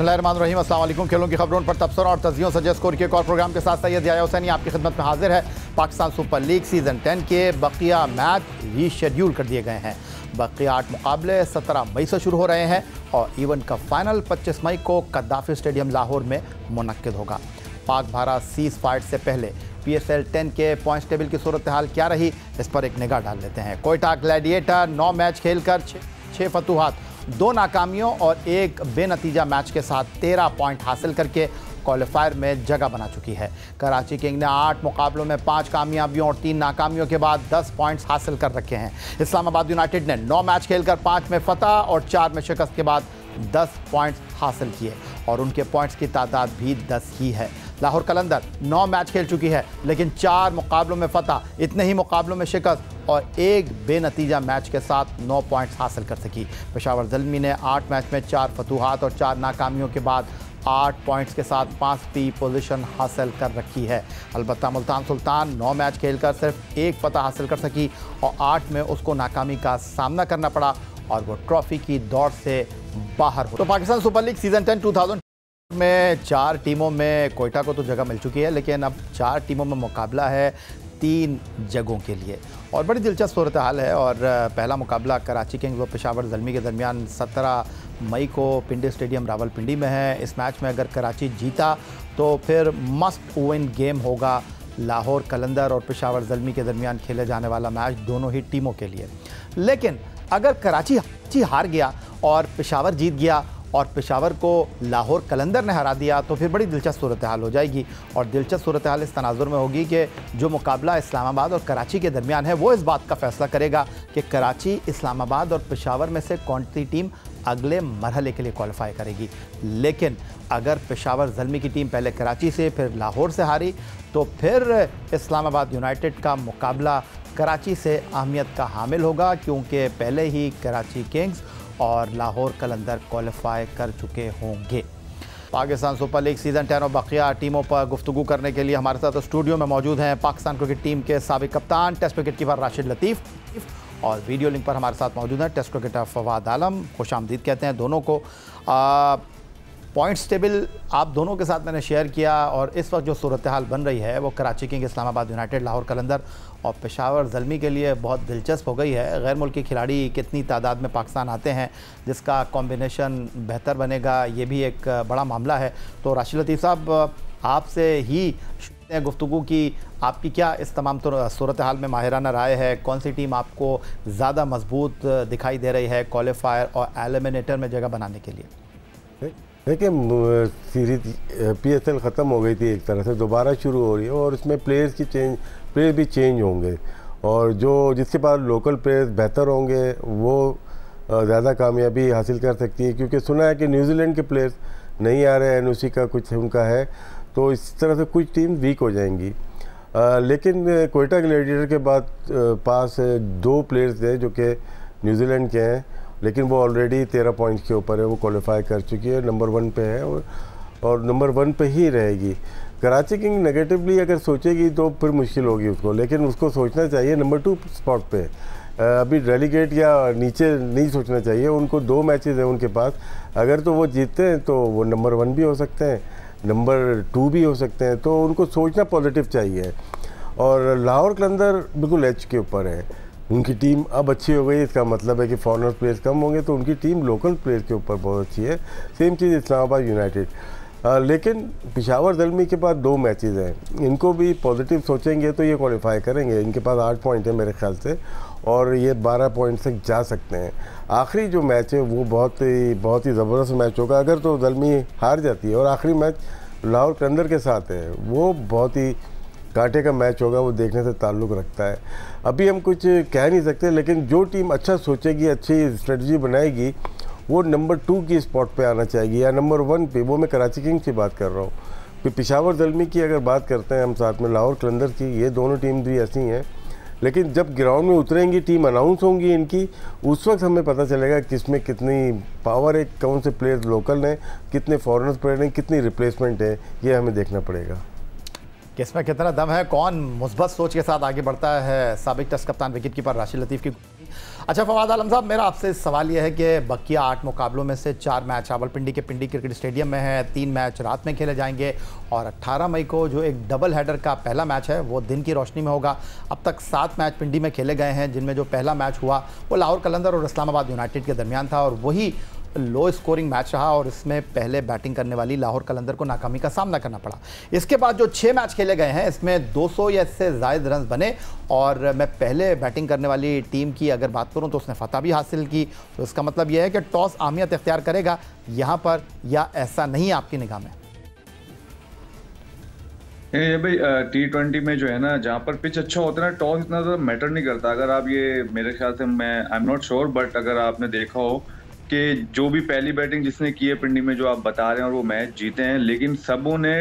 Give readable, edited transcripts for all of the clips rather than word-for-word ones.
बिस्मिल्लाहिर्रहमानिर्रहीम, अस्सलाम वालेकुम। खेलों की खबरों पर तबसरा और तजियों सजे स्कोर के एक और प्रोग्राम के साथ सैयद याया हुसैनी आपकी खिदमत में हाजिर है। पाकिस्तान सुपर लीग सीज़न 10 के बकिया मैच रीशेड्यूल कर दिए गए हैं। बकिया 8 मुकाबले 17 मई से शुरू हो रहे हैं और इवेंट का फाइनल 25 मई को कद्दाफी स्टेडियम लाहौर में मुनक्किद होगा। पाक भारत सीज फाइट से पहले PSL 10 के पॉइंट्स टेबल की सूरत हाल क्या रही, इस पर एक निगाह डाल लेते हैं। कोयटा ग्लैडिएटर 9 मैच खेलकर 6 फतूहात, 2 नाकामियों और 1 बेनतीजा मैच के साथ 13 पॉइंट हासिल करके क्वालिफायर में जगह बना चुकी है। कराची किंग ने 8 मुकाबलों में 5 कामयाबियों और 3 नाकामियों के बाद 10 पॉइंट्स हासिल कर रखे हैं। इस्लामाबाद यूनाइटेड ने 9 मैच खेलकर 5 में फतह और 4 में शिकस्त के बाद 10 पॉइंट्स हासिल किए और उनके पॉइंट्स की तादाद भी 10 ही है। लाहौर कलंदर 9 मैच खेल चुकी है लेकिन 4 मुकाबलों में फतह, इतने ही मुकाबलों में शिकस्त और 1 बेनतीजा मैच के साथ 9 पॉइंट्स हासिल कर सकी। पेशावर ज़ल्मी ने 8 मैच में 4 फतूहात और 4 नाकामियों के बाद 8 पॉइंट्स के साथ 5वीं पोजीशन हासिल कर रखी है। अलबत्ता मुल्तान सुल्तान 9 मैच खेलकर सिर्फ 1 फतह हासिल कर सकी और 8 में उसको नाकामी का सामना करना पड़ा और वो ट्रॉफी की दौड़ से बाहर हो। तो पाकिस्तान सुपर लीग सीज़न 10 2000 में 4 टीमों में कोयटा को तो जगह मिल चुकी है, लेकिन अब 4 टीमों में मुकाबला है 3 जगहों के लिए और बड़ी दिलचस्प सूरत हाल है। और पहला मुकाबला कराची किंग्स व पेशावर ज़ल्मी के दरमियान 17 मई को पिंडी स्टेडियम रावलपिंडी में है। इस मैच में अगर कराची जीता तो फिर मस्ट विन गेम होगा लाहौर कलंदर और पेशावर ज़ल्मी के दरमियान खेले जाने वाला मैच दोनों ही टीमों के लिए। लेकिन अगर कराची हार गया और पेशावर जीत गया और पेशावर को लाहौर कलंदर ने हरा दिया तो फिर बड़ी दिलचस्प सूरत हाल हो जाएगी। और दिलचस्प सूरत हाल इस तनाजुर में होगी कि जो मुकाबला इस्लामाबाद और कराची के दरमियान है वो इस बात का फैसला करेगा कि कराची, इस्लामाबाद और पेशावर में से कौन सी टीम अगले मरहले के लिए क्वालिफाई करेगी। लेकिन अगर पेशावर ज़ल्मी की टीम पहले कराची से फिर लाहौर से हारी तो फिर इस्लामाबाद यूनाइटेड का मुकाबला कराची से अहमियत का हामिल होगा, क्योंकि पहले ही कराची किंग्स और लाहौर कलंदर क्वालिफाई कर चुके होंगे। पाकिस्तान सुपर लीग सीज़न 10 और बकिया टीमों पर गुफ्तगू करने के लिए हमारे साथ स्टूडियो में मौजूद हैं पाकिस्तान क्रिकेट टीम के साबिक कप्तान टेस्ट विकेट कीपर राशिद लतीफ़ और वीडियो लिंक पर हमारे साथ मौजूद हैं टेस्ट क्रिकेटर फवाद आलम। खुशामदीद कहते हैं दोनों को। पॉइंट्स टेबल आप दोनों के साथ मैंने शेयर किया और इस वक्त जो सूरत हाल बन रही है वो कराची किंग, इस्लामाबाद यूनाइटेड, लाहौर कलंदर और पेशावर ज़ल्मी के लिए बहुत दिलचस्प हो गई है। गैर मुल्की खिलाड़ी कितनी तादाद में पाकिस्तान आते हैं जिसका कॉम्बिनेशन बेहतर बनेगा, ये भी एक बड़ा मामला है। तो राशिद लतीफ़ साहब, आपसे ही गुफ्तगू की, आपकी क्या इस तमाम सूरत हाल में माहिराना राय है? कौन सी टीम आपको ज़्यादा मजबूत दिखाई दे रही है क्वालिफायर और एलिमिनेटर में जगह बनाने के लिए? देखिए, सीरीज PSL ख़त्म हो गई थी, एक तरह से दोबारा शुरू हो रही है और इसमें प्लेयर्स भी चेंज होंगे और जिसके पास लोकल प्लेयर्स बेहतर होंगे वो ज़्यादा कामयाबी हासिल कर सकती है। क्योंकि सुना है कि न्यूजीलैंड के प्लेयर्स नहीं आ रहे हैं, NOC का कुछ उनका है, तो इस तरह से कुछ टीम वीक हो जाएंगी। लेकिन कोयटा ग्लैडिएटर के बाद पास 2 प्लेयर्स हैं जो कि न्यूजीलैंड के हैं, लेकिन वो ऑलरेडी 13 पॉइंट्स के ऊपर है, वो क्वालिफाई कर चुकी है, नंबर 1 पे है और नंबर 1 पे ही रहेगी। कराची किंग नेगेटिवली अगर सोचेगी तो फिर मुश्किल होगी उसको, लेकिन उसको सोचना चाहिए नंबर 2 स्पॉट पे। अभी रेलीगेट या नीचे नहीं सोचना चाहिए। उनको 2 मैचेस हैं उनके पास, अगर तो वो जीतते हैं तो वो नंबर 1 भी हो सकते हैं, नंबर 2 भी हो सकते हैं, तो उनको सोचना पॉजिटिव चाहिए। और लाहौर कलंदर बिल्कुल एच के ऊपर है, उनकी टीम अब अच्छी हो गई, इसका मतलब है कि फॉरेनर प्लेयर्स कम होंगे तो उनकी टीम लोकल प्लेयर्स के ऊपर बहुत अच्छी है। सेम चीज़ इस्लामाबाद यूनाइटेड। लेकिन पेशावर ज़ल्मी के पास 2 मैचेस हैं, इनको भी पॉजिटिव सोचेंगे तो ये क्वालिफाई करेंगे। इनके पास 8 पॉइंट है मेरे ख्याल से और ये 12 पॉइंट तक जा सकते हैं। आखिरी जो मैच है वो बहुत ही ज़बरदस्त मैच होगा। अगर तो ज़ल्मी हार जाती है और आखिरी मैच लाहौर कलंदर के साथ है, वो बहुत ही कांटे का मैच होगा, वो देखने से ताल्लुक़ रखता है। अभी हम कुछ कह नहीं सकते, लेकिन जो टीम अच्छा सोचेगी, अच्छी स्ट्रेटजी बनाएगी, वो नंबर 2 की स्पॉट पे आना चाहिए या नंबर 1 पे। वो मैं कराची किंग्स की बात कर रहा हूँ। फिर पेशावर ज़ल्मी की अगर बात करते हैं हम साथ में लाहौर कलंदर की, ये दोनों टीम भी ऐसी हैं, लेकिन जब ग्राउंड में उतरेंगी, टीम अनाउंस होंगी इनकी, उस वक्त हमें पता चलेगा किसमें कितनी पावर है, कौन से प्लेयर्स लोकल हैं, कितने फॉरेनर्स प्लेयर हैं, कितनी रिप्लेसमेंट है, ये हमें देखना पड़ेगा। कि इसमें कितना दम है, कौन मुस्बत सोच के साथ आगे बढ़ता है। साबिक टेस्ट कप्तान विकेट कीपर राशिद लतीफ़ की। अच्छा फवाद आलम साहब, मेरा आपसे सवाल यह है कि बकिया 8 मुकाबलों में से 4 मैच रावलपिंडी के पिंडी क्रिकेट स्टेडियम में है, 3 मैच रात में खेले जाएंगे और 18 मई को जो एक डबल हेडर का पहला मैच है वो दिन की रोशनी में होगा। अब तक 7 मैच पिंडी में खेले गए हैं, जिनमें जो पहला मैच हुआ वो लाहौर कलंदर और इस्लामाबाद यूनाइटेड के दरमियान था और वही लो स्कोरिंग मैच रहा और इसमें पहले बैटिंग करने वाली लाहौर कलंदर को नाकामी का सामना करना पड़ा। इसके बाद जो 6 मैच खेले गए हैं इसमें 200 या इससे ज़ायद रन बने और मैं पहले बैटिंग करने वाली टीम की अगर बात करूं तो उसने फतह भी हासिल की। तो इसका मतलब यह है कि टॉस अहमियत इख्तियार करेगा यहाँ पर, या ऐसा नहीं आपकी निगाह में? ये भाई T20 में जो है ना, जहाँ पर पिच अच्छा होता है ना, टॉस इतना ज़्यादा मैटर नहीं करता। अगर आप ये मेरे ख्याल से, मैं I am not sure, but अगर आपने देखा हो कि जो भी पहली बैटिंग जिसने की है पिंडी में, जो आप बता रहे हैं, और वो मैच जीते हैं, लेकिन सबों ने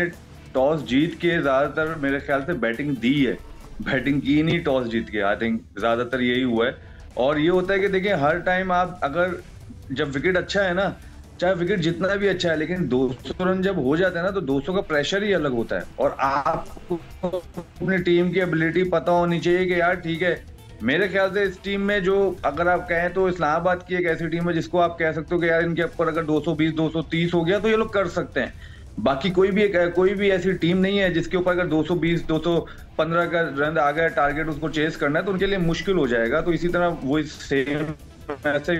टॉस जीत के ज़्यादातर मेरे ख्याल से बैटिंग दी है, बैटिंग की नहीं टॉस जीत के। आई थिंक ज़्यादातर यही हुआ है। और ये होता है कि देखिए, हर टाइम आप अगर जब विकेट अच्छा है ना, चाहे विकेट जितना भी अच्छा है, लेकिन 200 रन जब हो जाते हैं ना, तो 200 का प्रेशर ही अलग होता है। और आपको अपनी टीम की एबिलिटी पता होनी चाहिए कि यार ठीक है, मेरे ख्याल से इस टीम में जो, अगर आप कहें तो इस्लामाबाद की एक ऐसी टीम है जिसको आप कह सकते हो कि यार इनके ऊपर अगर 220 230 हो गया तो ये लोग कर सकते हैं। बाकी कोई भी ऐसी टीम नहीं है जिसके ऊपर अगर 220 215 का रन आ गया, टारगेट उसको चेस करना है तो उनके लिए मुश्किल हो जाएगा। तो इसी तरह वो सेम ऐसे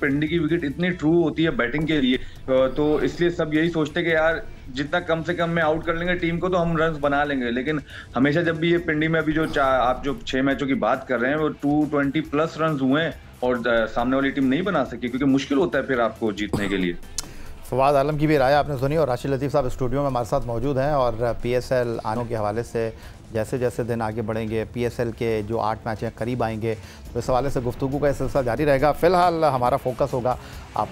पिंडी की विकेट इतनी ट्रू होती है बैटिंग के लिए, तो इसलिए सब यही सोचते हैं कि यार जितना कम से कम में आउट कर लेंगे टीम को तो हम रन बना लेंगे। लेकिन हमेशा जब भी ये पिंडी में अभी जो आप जो 6 मैचों की बात कर रहे हैं वो 220 प्लस रन हुए हैं और सामने वाली टीम नहीं बना सकी, क्योंकि मुश्किल होता है फिर आपको जीतने के लिए। फवाद आलम की भी राय आपने सुनी और राशिद लतीफ़ साहब स्टूडियो में हमारे साथ मौजूद हैं और PSL आने के हवाले से जैसे जैसे दिन आगे बढ़ेंगे, PSL के जो 8 मैच हैं करीब आएंगे, तो इस हवाले से गुफ्तगू का सिलसिला जारी रहेगा। फ़िलहाल हमारा फोकस होगा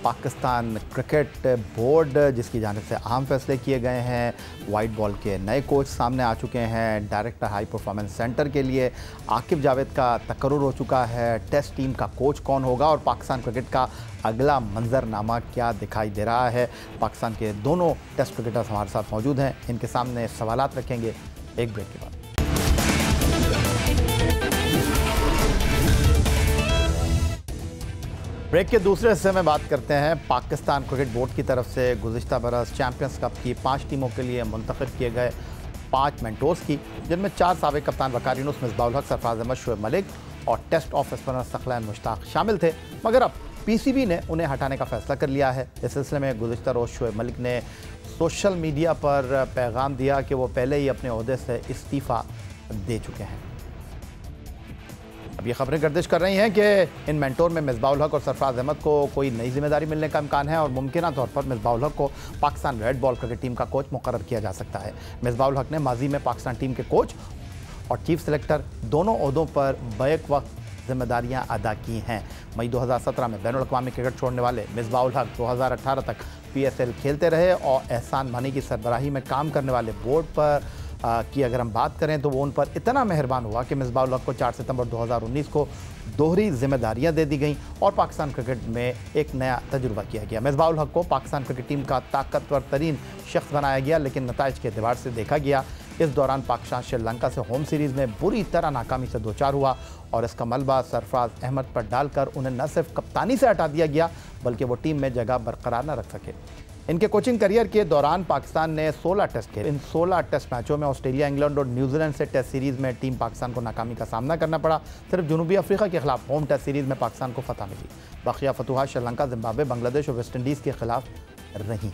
पाकिस्तान क्रिकेट बोर्ड, जिसकी जानिब से अहम फैसले किए गए हैं। वाइट बॉल के नए कोच सामने आ चुके हैं। डायरेक्टर हाई परफॉर्मेंस सेंटर के लिए आकिब जावेद का तकर्रुर हो चुका है। टेस्ट टीम का कोच कौन होगा और पाकिस्तान क्रिकेट का अगला मंजरनामा क्या दिखाई दे रहा है। पाकिस्तान के दोनों टेस्ट क्रिकेटर्स हमारे साथ मौजूद हैं, इनके सामने सवालात रखेंगे एक ब्रेक के बाद। ब्रेक के दूसरे हिस्से में बात करते हैं पाकिस्तान क्रिकेट बोर्ड की तरफ से गुज़िश्ता बरस चैम्पियंस कप की 5 टीमों के लिए मुंतखब किए गए 5 मेंटोर्स की, जिनमें 4 साबिक कप्तान वकार यूनुस, मिसबाहुल हक, सरफराज अहमद, शुएब मलिक और टेस्ट ऑफ स्पिनर सखलैन मुश्ताक शामिल थे। मगर अब PCB ने उन्हें हटाने का फैसला कर लिया है। इस सिलसिले में गुज़िश्ता रोज़ शुएब मलिक ने सोशल मीडिया पर पैगाम दिया कि वो पहले ही अपने ओहदे से इस्तीफ़ा दे चुके हैं। अब ये खबरें गर्दिश कर रही हैं कि इन मेंटोर में मिसबाहुल हक और सरफराज अहमद को कोई नई जिम्मेदारी मिलने का इम्कान है और मुमकिन तौर पर मिसबाहुल हक को Pakistan red ball cricket team का कोच मुकर्रर किया जा सकता है। मिसबाहुल हक ने माजी में पाकिस्तान टीम के कोच और चीफ सेलेक्टर दोनों ओहदों पर बैक वक्त जिम्मेदारियां अदा की हैं। मई 2017 में बैनुल अक़वामी क्रिकेट छोड़ने वाले मिसबाहुल हक 2018 तक PSL खेलते रहे और एहसान मानी की सरबराही में काम करने वाले बोर्ड पर की अगर हम बात करें तो वो उन पर इतना मेहरबान हुआ कि मिसबाहुल हक को 4 सितंबर 2019 को दोहरी जिम्मेदारियां दे दी गईं और पाकिस्तान क्रिकेट में एक नया तजुर्बा किया गया। मिसबाहुल हक को पाकिस्तान क्रिकेट टीम का ताकतवर तरीन शख्स बनाया गया, लेकिन नताइज के एतबार से देखा गया इस दौरान पाकिस्तान श्रीलंका से होम सीरीज़ में बुरी तरह नाकामी से दोचार हुआ और इसका मलबा सरफराज अहमद पर डालकर उन्हें न सिर्फ कप्तानी से हटा दिया गया बल्कि वो टीम में जगह बरकरार न रख सके। इनके कोचिंग करियर के दौरान पाकिस्तान ने 16 टेस्ट खेले। इन 16 टेस्ट मैचों में ऑस्ट्रेलिया, इंग्लैंड और न्यूजीलैंड से टेस्ट सीरीज़ में टीम पाकिस्तान को नाकामी का सामना करना पड़ा। सिर्फ जनूबी अफ्रीका के खिलाफ होम टेस्ट सीरीज़ में पाकिस्तान को फतह मिली। बाकिया फतुहात श्रीलंका, जिम्बाब्वे, बांग्लादेश और वेस्ट इंडीज़ के खिलाफ रहीं।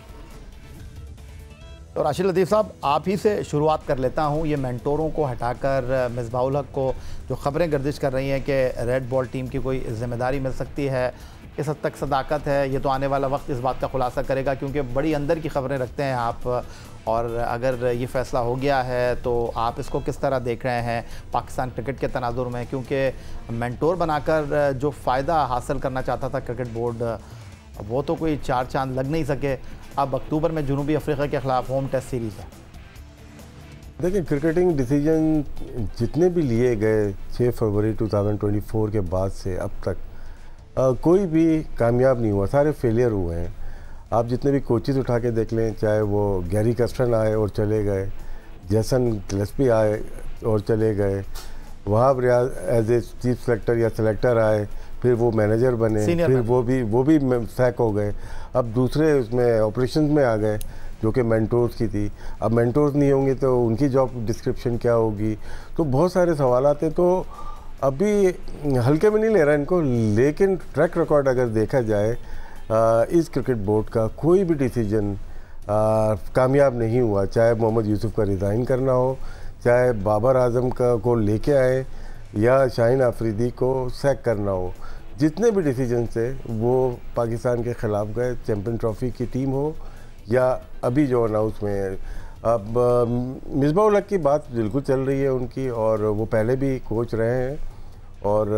तो राशिद लतीफ़ साहब, आप ही से शुरुआत कर लेता हूँ। ये मेंटोरों को हटाकर मिसबाहुल हक को जो खबरें गर्दिश कर रही हैं कि रेड बॉल टीम की कोई जिम्मेदारी मिल सकती है, किस हद तक सदाकत है, ये तो आने वाला वक्त इस बात का खुलासा करेगा, क्योंकि बड़ी अंदर की खबरें रखते हैं आप। और अगर ये फ़ैसला हो गया है तो आप इसको किस तरह देख रहे हैं पाकिस्तान क्रिकेट के तनाजुर में, क्योंकि मेंटोर बनाकर जो फ़ायदा हासिल करना चाहता था क्रिकेट बोर्ड, वो तो कोई 4 चांद लग नहीं सके। अब अक्टूबर में जनूबी अफ्रीका के ख़िलाफ़ होम टेस्ट सीरीज़ है। देखिए, क्रिकेटिंग डिसीजन जितने भी लिए गए 6 फरवरी 2024 के बाद से अब तक कोई भी कामयाब नहीं हुआ, सारे फेलियर हुए हैं। आप जितने भी कोचेज़ उठा के देख लें, चाहे वो गैरी कस्टन आए और चले गए, जैसन गिलस्पी आए और चले गए, Wahab Riaz as a chief selector या सेलेक्टर आए, फिर वो मैनेजर बने, फिर वो भी सैक हो गए। अब दूसरे उसमें ऑपरेशन में आ गए जो कि मेंटोर्स की थी। अब मेंटोर्स नहीं होंगे तो उनकी जॉब डिस्क्रिप्शन क्या होगी? तो बहुत सारे सवाल आते हैं। तो अभी हल्के में नहीं ले रहा इनको, लेकिन ट्रैक रिकॉर्ड अगर देखा जाए इस क्रिकेट बोर्ड का कोई भी डिसीजन कामयाब नहीं हुआ, चाहे मोहम्मद यूसुफ का रिज़ाइन करना हो, चाहे बाबर आजम का को लेके आए या शाहीन अफरीदी को सैक करना हो। जितने भी डिसीजन थे वो पाकिस्तान के ख़िलाफ़ गए, चैम्पियन ट्रॉफी की टीम हो या अभी जो अनाउंस में है। अब मिसबाह उल हक की बात बिल्कुल चल रही है उनकी, और वो पहले भी कोच रहे हैं और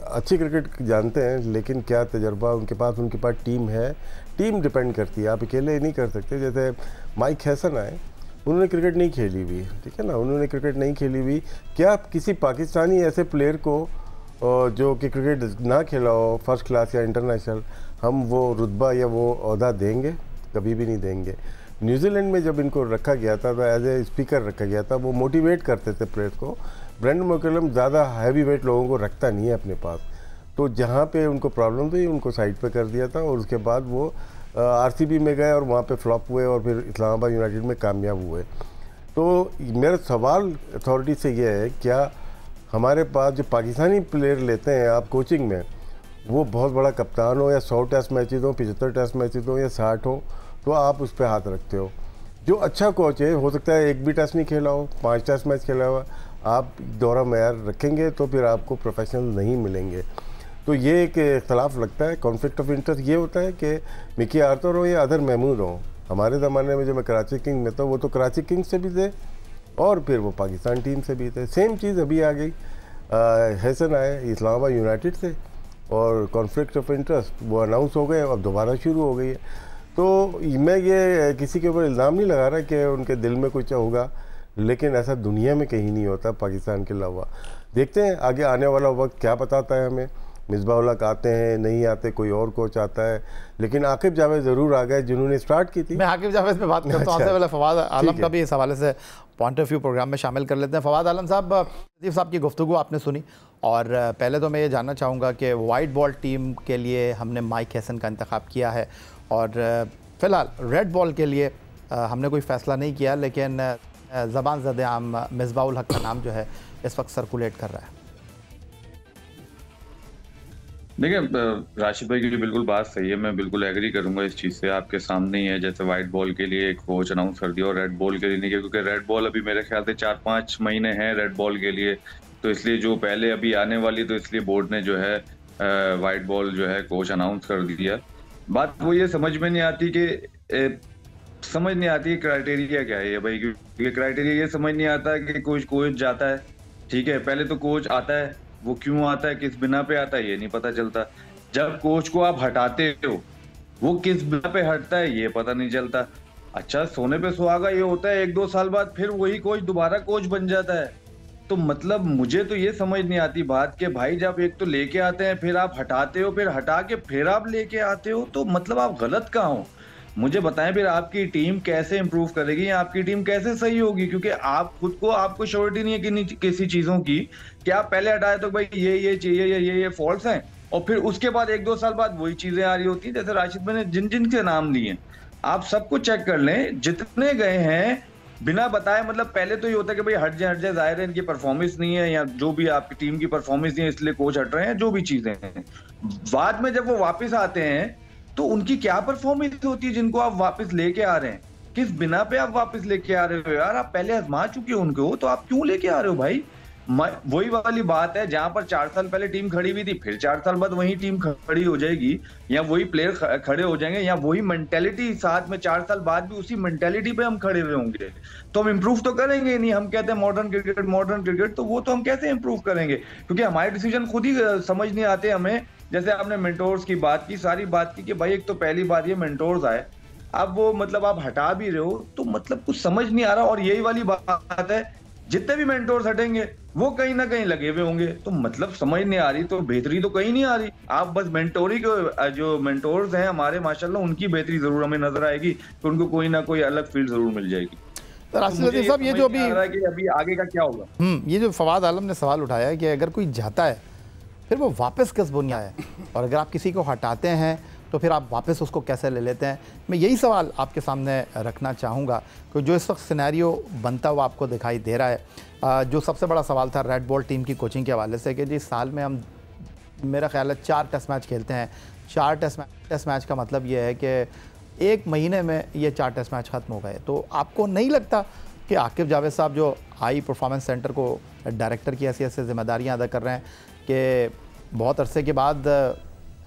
अच्छी क्रिकेट जानते हैं, लेकिन क्या तजर्बा उनके पास टीम है। टीम डिपेंड करती है, आप अकेले नहीं कर सकते। जैसे माइक हैसन आए, उन्होंने क्रिकेट नहीं खेली हुई, ठीक है ना, उन्होंने क्रिकेट नहीं खेली हुई। क्या किसी पाकिस्तानी ऐसे प्लेयर को जो कि क्रिकेट ना खेला हो फर्स्ट क्लास या इंटरनेशनल, हम वो रुतबा या वो ओहदा देंगे? कभी भी नहीं देंगे। न्यूजीलैंड में जब इनको रखा गया था तो एज ए स्पीकर रखा गया था, वो मोटिवेट करते थे प्लेयर्स को। ब्रेंडन मैकलम ज़्यादा हैवी वेट लोगों को रखता नहीं है अपने पास, तो जहाँ पे उनको प्रॉब्लम थी उनको साइड पे कर दिया था, और उसके बाद वो आरसीबी में गए और वहाँ पे फ्लॉप हुए और फिर इस्लामाबाद यूनाइटेड में कामयाब हुए। तो मेरा सवाल अथॉरिटी से ये है, क्या हमारे पास जो पाकिस्तानी प्लेयर लेते हैं आप कोचिंग में, वो बहुत बड़ा कप्तान हो या 100 टेस्ट मैचेज हो, 75 टेस्ट मैचेज हो या 60 हो, तो आप उस पर हाथ रखते हो? जो अच्छा कोच है, हो सकता है एक भी टेस्ट नहीं खेला हो, 5 टेस्ट मैच खेला हुआ, आप दौरा मैयार रखेंगे तो फिर आपको प्रोफेशनल नहीं मिलेंगे। तो ये एक इख्तलाफ लगता है। कॉन्फ्लिक्ट ऑफ इंटरेस्ट ये होता है कि मिकी आर्थर हो या अदर महमूद हो। हमारे ज़माने में जो मैं कराची किंग में था, वो तो कराची किंग से भी थे और फिर वो पाकिस्तान टीम से भी थे। सेम चीज़ अभी आ गई, हैसन आए इस्लामाबाद यूनाइटेड से, और कॉन्फ्लिक्ट ऑफ इंटरेस्ट वो अनाउंस हो गए, अब दोबारा शुरू हो गई है। तो मैं ये किसी के ऊपर इल्ज़ाम नहीं लगा रहा कि उनके दिल में कुछ होगा, लेकिन ऐसा दुनिया में कहीं नहीं होता पाकिस्तान के अलावा। देखते हैं आगे आने वाला वक्त क्या बताता है हमें। मिसबाह उल हक आते हैं, नहीं आते, कोई और कोच आता है, लेकिन आकिब जावेद ज़रूर आ गए जिन्होंने स्टार्ट की थी। मैं आकिब जावेद पे बात करता हूँ, आपसे पहले फवाद आलम का भी इस हवाले से पॉइंट ऑफ व्यू प्रोग्राम में शामिल कर लेते हैं। फवाद आलम साहब, लतीफ़ साहब की गुफ्तगू आपने सुनी, और पहले तो मैं ये जानना चाहूँगा कि वाइट बॉल टीम के लिए हमने माइक हैसन का इंतखाब किया है, और फ़िलहाल रेड बॉल के लिए हमने कोई फ़ैसला नहीं किया, लेकिन ज़बान ज़द आम मिसबाह उल हक का नाम जो है इस वक्त सर्कुलेट कर रहा है। देखिए, राशिद भाई की बिल्कुल बात सही है, मैं बिल्कुल एग्री करूंगा इस चीज़ से। आपके सामने ही है, जैसे वाइट बॉल के लिए एक कोच अनाउंस कर दिया और रेड बॉल के लिए नहीं किया, क्योंकि रेड बॉल अभी मेरे ख्याल से 4-5 महीने हैं रेड बॉल के लिए, तो इसलिए जो पहले अभी आने वाली, तो इसलिए बोर्ड ने जो है वाइट बॉल जो है कोच अनाउंस कर दिया। बात वो ये समझ में नहीं आती कि क्राइटेरिया क्या है भाई, क्योंकि क्राइटेरिया ये समझ नहीं आता कि कोच जाता है, ठीक है, पहले तो कोच आता है, वो क्यों आता है, किस बिना पे आता है, ये नहीं पता चलता। जब कोच को आप हटाते हो, वो किस बिना पे हटता है, ये पता नहीं चलता। अच्छा, सोने पे सुहागा ये होता है 1-2 साल बाद फिर वही कोच दोबारा कोच बन जाता है। तो मतलब मुझे तो ये समझ नहीं आती बात कि भाई जब एक तो लेके आते हैं, फिर आप हटाते हो, फिर हटा के फिर आप लेके आते हो, तो मतलब आप गलत कहाँ हो? मुझे बताएं फिर आपकी टीम कैसे इंप्रूव करेगी या आपकी टीम कैसे सही होगी? क्योंकि आप खुद को, आपको श्योरिटी नहीं है कि किसी चीजों की, कि आप पहले हटाए तो भाई ये चाहिए या ये फॉल्ट्स हैं, और फिर उसके बाद 1-2 साल बाद वही चीजें आ रही होती हैं। जैसे राशिद भाई ने जिन जिन के नाम लिए, आप सबको चेक कर लें, जितने गए हैं बिना बताए, मतलब पहले तो ये होता है कि भाई हट जाए, जाहिर है इनकी परफॉर्मेंस नहीं है या जो भी आपकी टीम की परफॉर्मेंस नहीं है इसलिए कोच हट रहे हैं, जो भी चीजें हैं। बाद में जब वो वापस आते हैं तो उनकी क्या परफॉर्मेंस होती है जिनको आप वापस लेके आ रहे हैं? किस बिना पे आप वापस लेके आ रहे हो यार? आप पहले आजमा चुके हो उनको, तो आप क्यों लेके आ रहे हो भाई? वही वाली बात है, जहां पर 4 साल पहले टीम खड़ी हुई थी, फिर 4 साल बाद वही टीम खड़ी हो जाएगी, या वही प्लेयर खड़े हो जाएंगे, या वही मेंटेलिटी साथ में 4 साल बाद भी उसी मेंटेलिटी पे हम खड़े हुए होंगे, तो हम इंप्रूव तो करेंगे नहीं। हम कहते हैं मॉडर्न क्रिकेट, तो वो तो हम कैसे इंप्रूव करेंगे? क्योंकि हमारे डिसीजन खुद ही समझ नहीं आते हमें। जैसे आपने मेंटोर्स की बात की, सारी बात की कि भाई एक तो पहली बात ये मेंटोर्स आए, अब वो मतलब आप हटा भी रहे हो, तो मतलब कुछ समझ नहीं आ रहा। और यही वाली बात है, जितने भी मेंटोर्स हटेंगे वो कहीं ना कहीं लगे हुए होंगे, तो मतलब समझ नहीं आ रही, तो बेहतरी तो कहीं नहीं आ रही। आप बस मेंटोरी को, जो मेंटोर्स हैं हमारे माशाल्लाह, उनकी बेहतरी जरूर हमें नजर आएगी, तो उनको कोई ना कोई अलग फील्ड जरूर मिल जाएगी। तो राशिद लतीफ़ साहब, ये जो अभी आगे का क्या होगा, ये जो फवाद आलम ने सवाल उठाया है कि अगर कोई जाता है फिर वो वापस किस बुनियाद है, और अगर आप किसी को हटाते हैं तो फिर आप वापस उसको कैसे ले लेते हैं। मैं यही सवाल आपके सामने रखना चाहूँगा कि जो इस वक्त सिनेरियो बनता हुआ आपको दिखाई दे रहा है, जो सबसे बड़ा सवाल था रेड बॉल टीम की कोचिंग के हवाले से कि जी साल में हम मेरा ख्याल है 4 टेस्ट मैच खेलते हैं। 4 टेस्ट मैच का मतलब ये है कि 1 महीने में ये 4 टेस्ट मैच ख़त्म हो गए। तो आपको नहीं लगता कि आकिब जावेद साहब जो हाई परफॉर्मेंस सेंटर को डायरेक्टर की हैसियत से ज़िम्मेदारियाँ अदा कर रहे हैं कि बहुत अरसे के बाद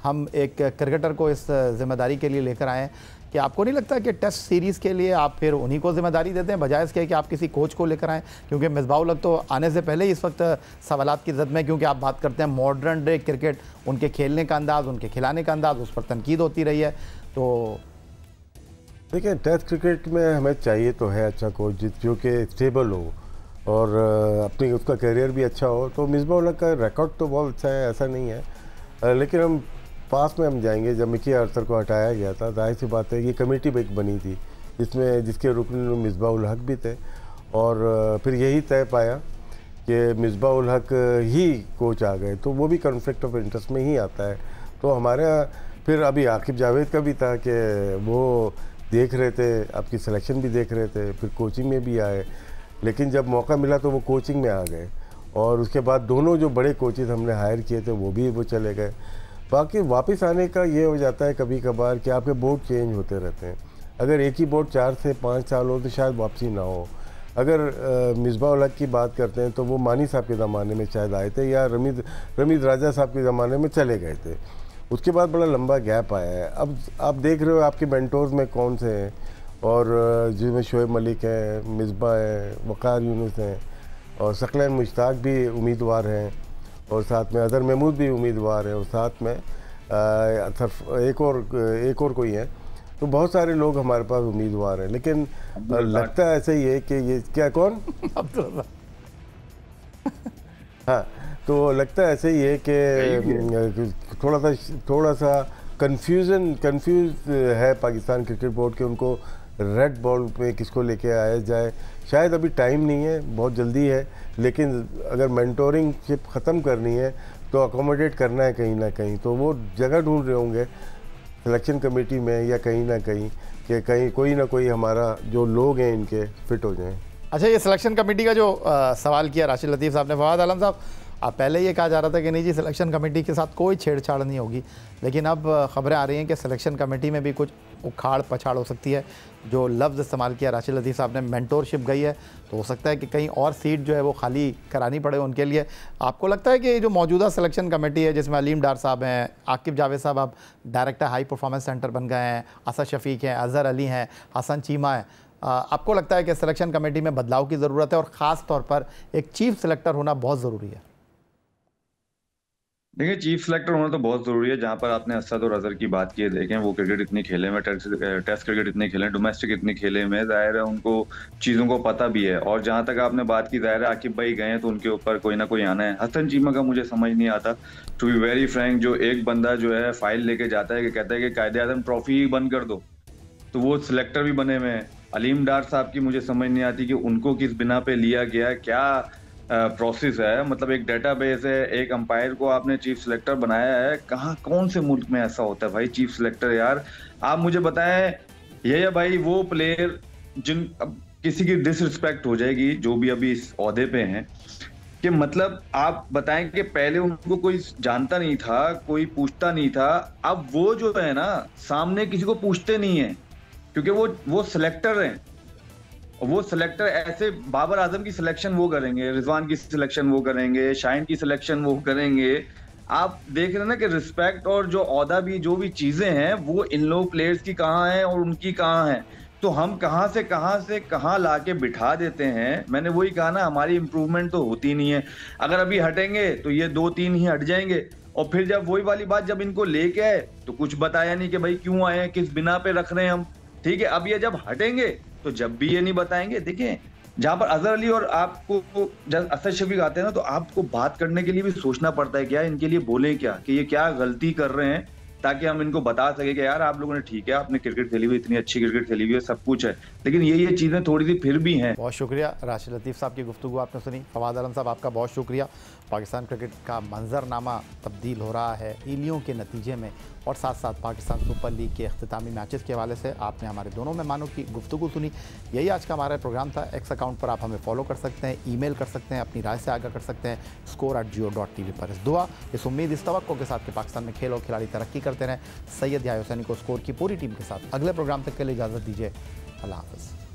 हम एक क्रिकेटर को इस ज़िम्मेदारी के लिए लेकर आए हैं, कि आपको नहीं लगता कि टेस्ट सीरीज़ के लिए आप फिर उन्हीं को ज़िम्मेदारी देते हैं बजाय इसके कि आप किसी कोच को लेकर आएँ? क्योंकि मिसबाह-उल-हक तो आने से पहले ही इस वक्त सवालात की जद में, क्योंकि आप बात करते हैं मॉडर्न डे क्रिकेट, उनके खेलने का अंदाज़, उनके खिलाने का अंदाज़, उस पर तनकीद होती रही है। तो देखिए, टेस्ट क्रिकेट में हमें चाहिए तो है अच्छा कोच जो कि स्टेबल हो और अपनी उसका करियर भी अच्छा हो। तो मिसबाह-उल-हक का रिकॉर्ड तो बहुत अच्छा है, ऐसा नहीं है, लेकिन हम पास में हम जाएंगे। जब मिकी आर्थर को हटाया गया था, जाहिर सी बात है ये कमेटी एक बनी थी जिसके रुकन मिसबाह-उल-हक भी थे, और फिर यही तय पाया कि मिसबाह-उल-हक ही कोच आ गए, तो वो भी कॉन्फ्लिक्ट ऑफ इंटरेस्ट में ही आता है। तो हमारे फिर अभी आकिब जावेद का भी था कि वो देख रहे थे, आपकी सिलेक्शन भी देख रहे थे, फिर कोचिंग में भी आए, लेकिन जब मौका मिला तो वो कोचिंग में आ गए, और उसके बाद दोनों जो बड़े कोचेज़ हमने हायर किए थे वो चले गए। बाकी वापस आने का ये हो जाता है कभी कभार कि आपके बोर्ड चेंज होते रहते हैं। अगर एक ही बोर्ड 4 से 5 साल हो तो शायद वापसी ना हो। अगर मिसबाह-उल-हक की बात करते हैं तो वो मानी साहब के ज़माने में शायद आए थे, या रमीज़ राजा साहब के ज़माने में चले गए थे। उसके बाद बड़ा लंबा गैप आया है। अब आप देख रहे हो आपके मेंटोर्स में कौन से हैं, और जिसमें शोएब मलिक हैं, मिसबाह हैं, वक़ार यूनुस हैं, और सकलैन मुश्ताक भी उम्मीदवार हैं, और साथ में अज़हर महमूद भी उम्मीदवार है, और साथ में एक और कोई है। तो बहुत सारे लोग हमारे पास उम्मीदवार हैं, लेकिन लगता है ऐसा ही है कि ये क्या कौन हाँ, तो लगता है ऐसे ही है कि थोड़ा सा कंफ्यूज है पाकिस्तान क्रिकेट बोर्ड के, उनको रेड बॉल पे किसको लेके आया जाए। शायद अभी टाइम नहीं है, बहुत जल्दी है, लेकिन अगर मेंटोरिंग शिप ख़त्म करनी है तो अकोमोडेट करना है कहीं ना कहीं, तो वो जगह ढूंढ रहे होंगे सिलेक्शन कमेटी में या कहीं ना कहीं कि कहीं कोई ना कोई हमारा जो लोग हैं इनके फिट हो जाएं। अच्छा, ये सिलेक्शन कमेटी का जो सवाल किया राशिद लतीफ़ साहब ने, फवाद आलम साहब, पहले ये कहा जा रहा था कि नहीं जी सिलेक्शन कमेटी के साथ कोई छेड़छाड़ नहीं होगी, लेकिन अब ख़बरें आ रही हैं कि सिलेक्शन कमेटी में भी कुछ उखाड़ पछाड़ हो सकती है। जो लफ्ज़ इस्तेमाल किया राशिद लतीफ़ साहब ने, मेंटोरशिप गई है, तो हो सकता है कि कहीं और सीट जो है वो खाली करानी पड़े उनके लिए। आपको लगता है कि जो मौजूदा सिलेक्शन कमेटी है जिसमें अलीम डार साहब हैं, आकिब जावेद साहब अब डायरेक्टर हाई परफॉर्मेंस सेंटर बन गए हैं, असद शफीक हैं, अज़हर अली हैं, हसन चीमा हैं, आपको लगता है कि सिलेक्शन कमेटी में बदलाव की ज़रूरत है और ख़ास तौर पर एक चीफ सिलेक्टर होना बहुत ज़रूरी है? देखिए, चीफ सिलेक्टर होना तो बहुत जरूरी है। जहां पर आपने असद और अजहर की बात की है, देखें वो क्रिकेट इतनी खेले में, टेस्ट क्रिकेट इतने खेले, डोमेस्टिक इतनी खेले में, जाहिर है उनको चीज़ों को पता भी है। और जहां तक आपने बात की, जाहिर है आकिब भाई गए हैं तो उनके ऊपर कोई ना कोई आना है। हसन चीमा का मुझे समझ नहीं आता, टू बी वेरी फ्रैंक, जो एक बंदा जो है फाइल लेके जाता है कि कहता है कि कायदे आज़म ट्रॉफी बंद कर दो, तो वो सिलेक्टर भी बने हुए हैं। अलीम डार साहब की मुझे समझ नहीं आती कि उनको किस बिना पे लिया गया, क्या प्रोसेस है। मतलब एक डेटाबेस है, एक अंपायर को आपने चीफ सिलेक्टर बनाया है, कहाँ कौन से मुल्क में ऐसा होता है भाई चीफ सिलेक्टर? यार आप मुझे बताएं, ये भाई वो प्लेयर जिन किसी की डिसरिस्पेक्ट हो जाएगी जो भी अभी इस ओहदे पे हैं, कि मतलब आप बताएं कि पहले उनको कोई जानता नहीं था, कोई पूछता नहीं था, अब वो जो है ना सामने किसी को पूछते नहीं है, क्योंकि वो सिलेक्टर हैं। वो सिलेक्टर ऐसे बाबर आजम की सिलेक्शन वो करेंगे, रिजवान की सिलेक्शन वो करेंगे, शाहीन की सिलेक्शन वो करेंगे। आप देख रहे हैं ना कि रिस्पेक्ट और जो औहदा भी, जो भी चीजें हैं, वो इन लोग प्लेयर्स की कहाँ हैं और उनकी कहाँ हैं। तो हम कहाँ से कहाँ ला के बिठा देते हैं। मैंने वही कहा ना, हमारी इंप्रूवमेंट तो होती नहीं है। अगर अभी हटेंगे तो ये 2-3 ही हट जाएंगे, और फिर जब वही वाली बात, जब इनको लेके आए तो कुछ बताया नहीं कि भाई क्यों आए हैं, किस बिना पे रख रहे हैं हम। ठीक है, अब ये जब हटेंगे तो जब भी ये नहीं बताएंगे। देखिए, जहां पर अजहर अली और आपको जब असद शफीक आते हैं ना, तो आपको बात करने के लिए भी सोचना पड़ता है, क्या इनके लिए बोले क्या, कि ये क्या गलती कर रहे हैं ताकि हम इनको बता सके कि यार आप लोगों ने ठीक है, आपने क्रिकेट खेली हुई, इतनी अच्छी क्रिकेट खेली हुई है, सब कुछ है, लेकिन ये चीजें थोड़ी सी फिर भी हैं। बहुत शुक्रिया राशिद लतीफ़ साहब की गुफ्तगू आपने सुनी। फवाद आलम साहब आपका बहुत शुक्रिया। पाकिस्तान क्रिकेट का मंजरनामा तब्दील हो रहा है ईलियों के नतीजे में, और साथ साथ पाकिस्तान सुपर लीग के अख्तितामी मैचेस के हवाले से आपने हमारे दोनों मेहमानों की गुफ्तगू सुनी। यही आज का हमारा प्रोग्राम था। एक्स अकाउंट पर आप हमें फॉलो कर सकते हैं, ईमेल कर सकते हैं, अपनी राय से आगाह कर सकते हैं score@geo.tv पर। इस दुआ, इस उम्मीद, इस तवक्को के साथ कि पाकिस्तान में खेल और खिलाड़ी तरक्की करते रहें। सैयद याह्या हुसैनी को स्कोर की पूरी टीम के साथ अगले प्रोग्राम तक के लिए इजाज़त दीजिए। अल्लाह हाफ़िज़।